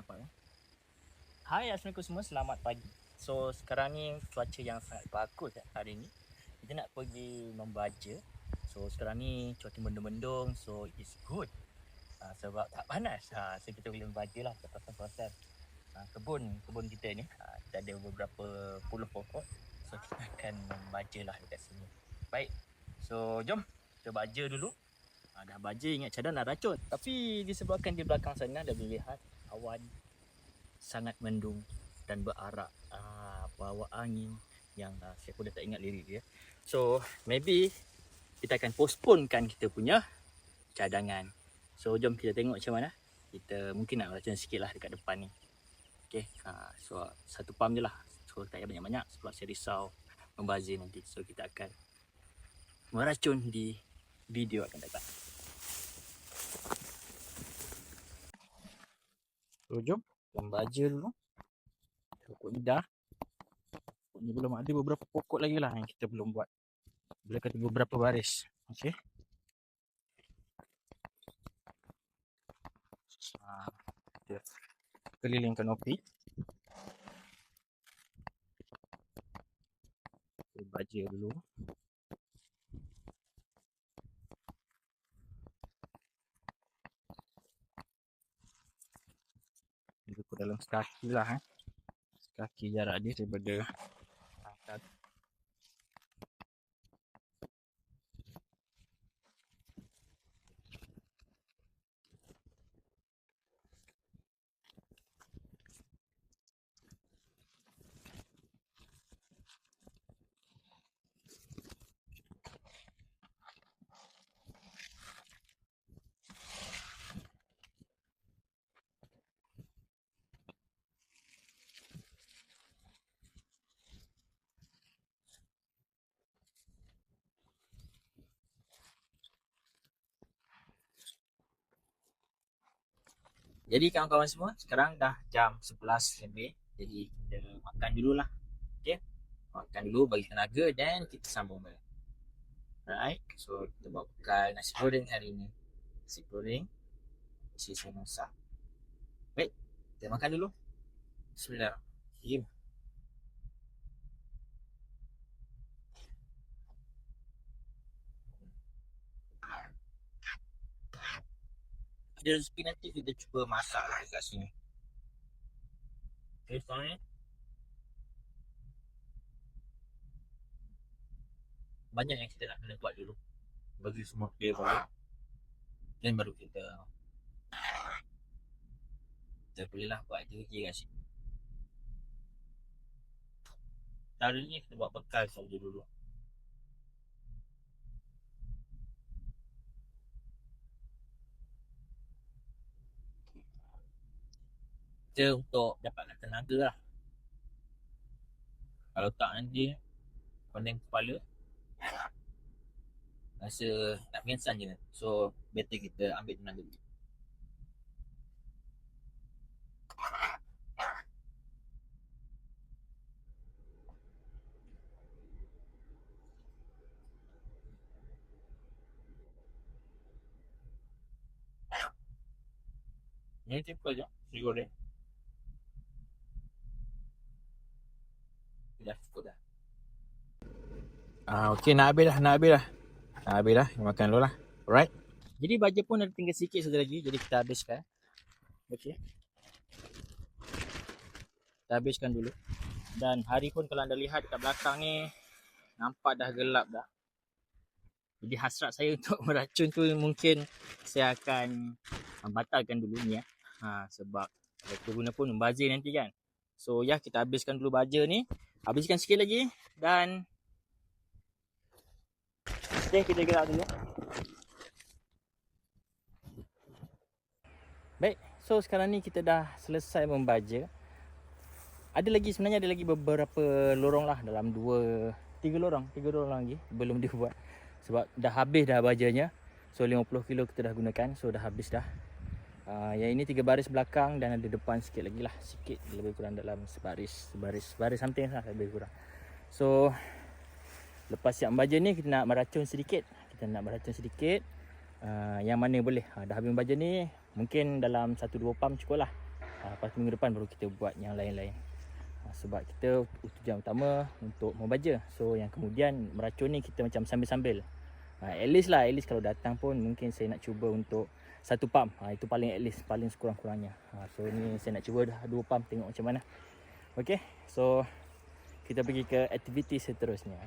nampak kan? Hai, assalamualaikum semua, selamat pagi. So sekarang ni cuaca yang sangat bagus hari ni. Kita nak pergi membaja. So sekarang ni cuaca mendung-mendung, so it's good. Sebab tak panas. So kita boleh membaja lah ke kawasan-kawasan kebun kita ni. Kita ada beberapa puluh pokok. So kita akan membaja lah dekat sini. Baik, so jom kita baja dulu. Dah baja, ingat cadang nak racun. Tapi disebabkan di belakang sana dah boleh lihat awan sangat mendung dan berarak bawa angin yang saya pun dah tak ingat lirik dia. So maybe kita akan postponekan kita punya cadangan. So jom kita tengok macam mana. Kita mungkin nak racun sikit lah dekat depan ni. Okay, so satu pam je lah. So tak payah banyak-banyak sebab saya risau membazir nanti. So kita akan meracun di video akan datang. So jom membaja dulu. Pokok ni dah. Pokok ni belum ada, beberapa pokok lagi lah yang kita belum buat. Boleh kata beberapa baris. Okay. Kita kelilingkan kanopi. Kita baja dulu. Ikut dalam sekaki lah. Sekaki jarak dia daripada atas. Jadi kawan-kawan semua, sekarang dah jam 11 lebih. Jadi kita makan dululah. Okay, makan dulu bagi tenaga dan kita sambung balik. Alright, so kita buat bekal nasi goreng hari ni. Nasi goreng isi samosa. Baik, kita makan dulu. Bismillahirrahmanirrahim. Ada rezeki nanti kita cuba masak lah dekat sini. Okay, soalnya banyak yang kita nak kena buat dulu. Bagi semua clear balik. Dan baru kita bolehlah buat aktiviti kat sini. Hari ni kita buat bekal saja dulu. Kita untuk dapatkan tenaga lah. Kalau tak nanti pening kepala, rasa tak pingsan je. So better kita ambil tenaga dulu. Ini simple je, nasi goreng. Dah cukup dah. Okay, nak habis dah. Makan dulu lah. Alright. Jadi baja pun ada tinggal sikit saja lagi. Jadi kita habiskan. Okay. Kita habiskan dulu. Dan hari pun kalau anda lihat kat belakang ni, nampak dah gelap dah. Jadi hasrat saya untuk meracun tu mungkin saya akan batalkan dulu ni ya. Sebab kita guna pun membazir nanti kan. So ya, kita habiskan dulu baja ni. Habiskan sikit lagi. Dan okay, kita gerak dulu. Baik, so sekarang ni kita dah selesai membaja. Sebenarnya ada lagi beberapa lorong lah, dalam 3 lorong lagi belum dibuat. Sebab dah habis dah bajanya. So 50 kilo kita dah gunakan, so dah habis dah. Yang ini 3 baris belakang dan ada depan sikit lagi lah, sikit lebih kurang dalam sebaris something lah lebih kurang. So lepas siap membaja ni kita nak meracun sedikit. Yang mana boleh. Dah habis membaja ni mungkin dalam 1-2 pam cukup lah. Lepas tu minggu depan baru kita buat yang lain-lain. Sebab kita tujuan utama untuk membaja. So yang kemudian meracun ni kita macam sambil-sambil. At least kalau datang pun mungkin saya nak cuba untuk 1 pump. Itu paling at least, paling sekurang-kurangnya. So ni saya nak cuba dah 2 pump, tengok macam mana. Okay, so kita pergi ke aktiviti seterusnya.